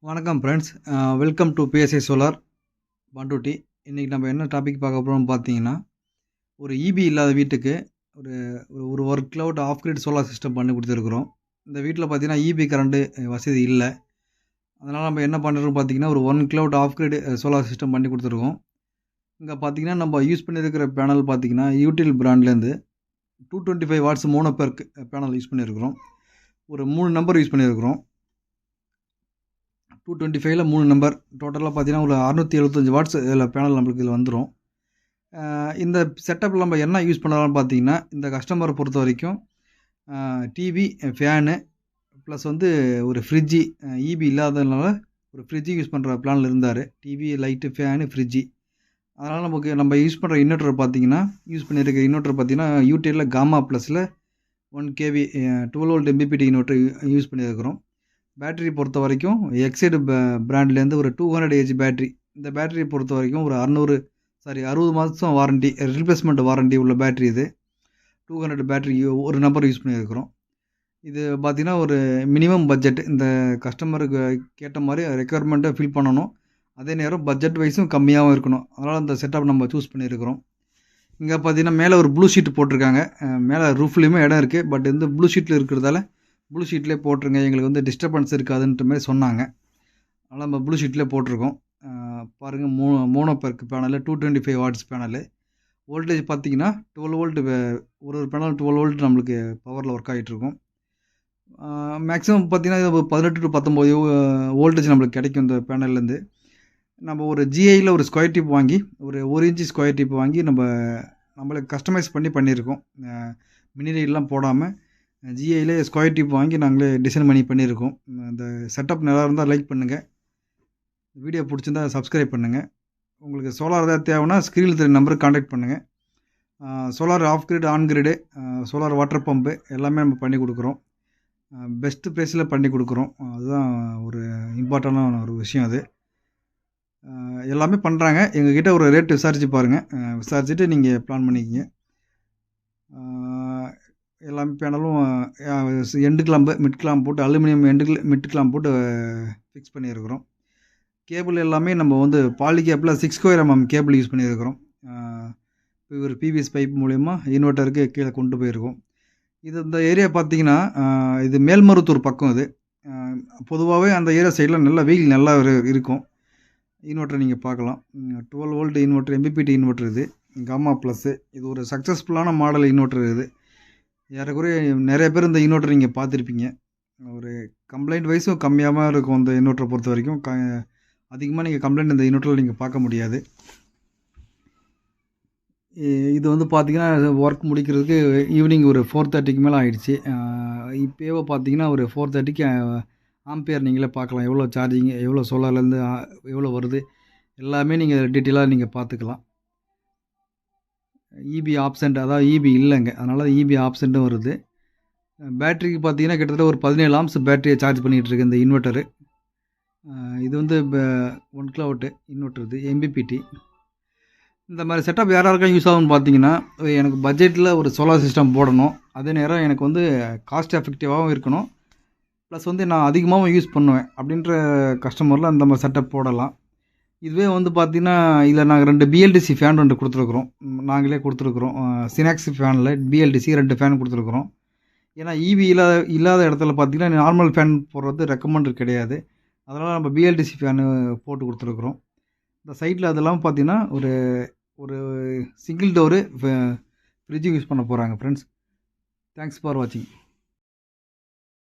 வணக்கம் friends, welcome to PSI solar Panruti. இன்றைக்கி நம்ம என்ன டாபிக் பார்க்க போகிறோம்னு பார்த்தீங்கன்னா, ஒரு இபி இல்லாத வீட்டுக்கு ஒரு ஒரு work kilowatt off grid solar system பண்ணி கொடுத்துருக்குறோம். இந்த வீட்டில் பார்த்தீங்கன்னா இபி கரண்ட்டு வசதி இல்லை. அதனால் நம்ம என்ன பண்ணுறோம் பார்த்தீங்கன்னா, ஒரு 1 kilowatt off grid solar system பண்ணி கொடுத்துருக்கோம். இங்கே பார்த்தீங்கன்னா நம்ம யூஸ் பண்ணியிருக்கிற பேனல் பார்த்தீங்கன்னா யூட்டில் பிராண்ட்லேருந்து 225 வாட்ஸ் மோனோபெர்க் பேனல் யூஸ் பண்ணியிருக்கிறோம். ஒரு 3 நம்பர் யூஸ் பண்ணியிருக்கிறோம். 225ல் 3 நம்பர் டோட்டலாக பார்த்தீங்கன்னா ஒரு 675 வாட்ஸ் இதில் பேனல் நம்மளுக்கு இதில் வந்துடும். இந்த செட்டப்பில் நம்ம என்ன யூஸ் பண்ணலாம்னு பார்த்தீங்கன்னா, இந்த கஸ்டமரை பொறுத்த வரைக்கும் டிவி, ஃபேனு ப்ளஸ் வந்து ஒரு ஃப்ரிட்ஜி, இபி இல்லாததுனால ஒரு ஃப்ரிட்ஜு யூஸ் பண்ணுற பிளானில் இருந்தார். டிவி, லைட்டு, ஃபேனு, ஃப்ரிட்ஜி. அதனால் நம்ம யூஸ் பண்ணுற இன்வெர்ட்டர் பார்த்தீங்கன்னா, யூஸ் பண்ணியிருக்க இன்வெர்ட்டர் பார்த்தீங்கன்னா யூடிஎல்லில் காமா ப்ளஸில் 1 kV 12 volt MPPT inverter use பண்ணியிருக்கிறோம். பேட்டரி பொறுத்த வரைக்கும் எக்ஸைடு பிராண்ட்லேருந்து ஒரு 200 ஏஜ் பேட்ரி. இந்த பேட்டரியை பொறுத்த வரைக்கும் ஒரு 60 மாதம் வாரண்டி, ரீப்ளேஸ்மெண்ட் வாரண்டி உள்ள பேட்ரி இது. 200 பேட்டரி ஒரு நம்பர் யூஸ் பண்ணியிருக்கிறோம். இது பார்த்திங்கன்னா ஒரு மினிமம் பட்ஜெட், இந்த கஸ்டமருக்கு கேட்ட மாதிரி ரெக்குயர்மெண்ட்டை ஃபில் பண்ணணும். அதே நேரம் பட்ஜெட் வைஸும் கம்மியாகவும் இருக்கணும். அதனால் இந்த செட்டப் நம்ம சூஸ் பண்ணியிருக்கிறோம். இங்கே பார்த்திங்கன்னா மேலே ஒரு ப்ளூ ஷீட் போட்டிருக்காங்க. மேலே ரூஃப்லேயுமே இடம் இருக்குது. பட் இந்த ப்ளூ ஷீட்டில் இருக்கிறதால ப்ளூ ஷீட்லேயே போட்டுருங்க, எங்களுக்கு வந்து டிஸ்டர்பன்ஸ் இருக்காதுன்ற மாதிரி சொன்னாங்க. அதனால் நம்ம ப்ளூ ஷீட்லேயே போட்டிருக்கோம். பாருங்கள், mono PERC panel, 225 watts panel. Voltage பார்த்திங்கன்னா 12 வோல்ட், ஒரு பேனல் 12 வோல்ட் நம்மளுக்கு பவரில் ஒர்க் ஆகிட்ருக்கும். மேக்ஸிமம் பார்த்திங்கன்னா 18 to 19 வோல்டேஜ் நம்மளுக்கு கிடைக்கும் இந்த பேனல்லேருந்து. நம்ம ஒரு ஜிஐயில் ஒரு ஸ்கொயர் டிப் வாங்கி, ஒரு 1 இன்ச்சு ஸ்கொயர் டிப் வாங்கி நம்மளுக்கு கஸ்டமைஸ் பண்ணியிருக்கோம். மினி லைட்லாம் போடாமல் ஜிஐயில் ஸ்கொயர் டிப் வாங்கி நாங்களே டிசைன் பண்ணியிருக்கோம். இந்த செட்டப் நல்லா இருந்தால் லைக் பண்ணுங்கள், வீடியோ பிடிச்சிருந்தா சப்ஸ்கிரைப் பண்ணுங்கள். உங்களுக்கு சோலார் ஏதாவது தேவைன்னா ஸ்க்ரீனில் தெரிய நம்பருக்கு காண்டாக்ட் பண்ணுங்கள். Solar of grid, on grid, solar water pump எல்லாமே நம்ம பண்ணி கொடுக்குறோம். பெஸ்ட்டு ப்ரைஸில் பண்ணி கொடுக்குறோம். அதுதான் ஒரு இம்பார்ட்டண்டான ஒரு விஷயம். அது எல்லாமே பண்ணுறாங்க. எங்ககிட்ட ஒரு ரேட் விசாரித்து பாருங்கள். விசாரிச்சுட்டு நீங்கள் பிளான் பண்ணிக்கிங்க. எல்லாமே பேனலும் எண்டு கிளாம்பு, மிட் கிளாம்ப் போட்டு, அலுமினியம் மிட் கிளாம்ப் போட்டு ஃபிக்ஸ் பண்ணியிருக்கிறோம். கேபிள் எல்லாமே நம்ம வந்து பாலி கேப்பில் 6 mm கேபிள் யூஸ் பண்ணியிருக்கிறோம். ஒரு பிவிஎஸ் பைப் மூலயமா இன்வெர்ட்டருக்கு கீழே கொண்டு போயிருக்கோம். இந்த ஏரியா பார்த்திங்கன்னா இது மேல்மருத்தூர் பக்கம். இது பொதுவாகவே அந்த ஏரியா சைடில் நல்ல வெயில் நல்லா இருக்கும். இன்வெர்ட்டர் நீங்கள் பார்க்கலாம். 12 வோல்ட் இன்வெர்ட்டர், எம்பிபிடி இன்வெர்ட்டர். இது காமா ப்ளஸ்ஸு. இது ஒரு சக்ஸஸ்ஃபுல்லான மாடல் இன்வெர்ட்டர். இது ஏறக்குறைய நிறைய பேர் இந்த இன்வெர்ட்டர் நீங்கள் பார்த்துருப்பீங்க. ஒரு கம்ப்ளைண்ட் வைஸும் கம்மியாக இருக்கும் இந்த இன்வெர்ட்டரை பொறுத்த வரைக்கும். அதிகமாக நீங்கள் கம்ப்ளைண்ட் இந்த இன்வெர்ட்டரில் நீங்கள் பார்க்க முடியாது. இது வந்து பார்த்திங்கன்னா ஒர்க் முடிக்கிறதுக்கு ஈவினிங் ஒரு 4:30க்கு மேலே ஆகிடுச்சு. இப்போவே பார்த்திங்கன்னா ஒரு 4:30க்கு ஆம்பியர் நீங்களே பார்க்கலாம். எவ்வளோ சார்ஜிங், எவ்வளோ சோலார்லேருந்து எவ்வளோ வருது, எல்லாமே நீங்கள் டீட்டெயிலாக நீங்கள் பார்த்துக்கலாம். இபி ஆப்சண்ட், அதாவது இபி இல்லைங்க, அதனால் இபி ஆப்சண்ட்டும் வருது. பேட்டரிக்கு பார்த்தீங்கன்னா கிட்டத்தட்ட ஒரு 17 ஆம்ஸ் பேட்டரியை சார்ஜ் பண்ணிகிட்ருக்கு இந்த இன்வெர்ட்டரு. இது வந்து 1 கிலோவாட் இன்வெர்ட்டர். இது எம்பிபிடி. இந்த மாதிரி செட்டப் யாராருக்கும் யூஸ் ஆகும்னு பார்த்தீங்கன்னா, எனக்கு பட்ஜெட்டில் ஒரு சோலார் சிஸ்டம் போடணும், அதே நேரம் எனக்கு வந்து காஸ்ட் எஃபெக்டிவாகவும் இருக்கணும், ப்ளஸ் வந்து நான் அதிகமாகவும் யூஸ் பண்ணுவேன் அப்படின்ற கஸ்டமரில் அந்த மாதிரி செட்டப் போடலாம். இதுவே வந்து பார்த்திங்கன்னா இதில் நாங்கள் 2 பிஎல்டிசி ஃபேன் 2 கொடுத்துருக்குறோம். நாங்களே கொடுத்துருக்குறோம். சினாக்ஸ் ஃபேனில் பிஎல்டிசி 2 ஃபேன் கொடுத்துருக்குறோம். ஏன்னா இபி இல்லாத இடத்துல பார்த்திங்கன்னா நார்மல் ஃபேன் போடுறது ரெக்கமெண்ட் கிடையாது. அதனால் நம்ம பிஎல்டிசி ஃபேனு போட்டு கொடுத்துருக்குறோம். இந்த சைட்டில் அதெல்லாம் பார்த்திங்கன்னா ஒரு சிங்கிள் டோரு ஃப்ரிட்ஜு யூஸ் பண்ண போகிறாங்க ஃப்ரெண்ட்ஸ். தேங்க்ஸ் ஃபார் வாட்சிங்.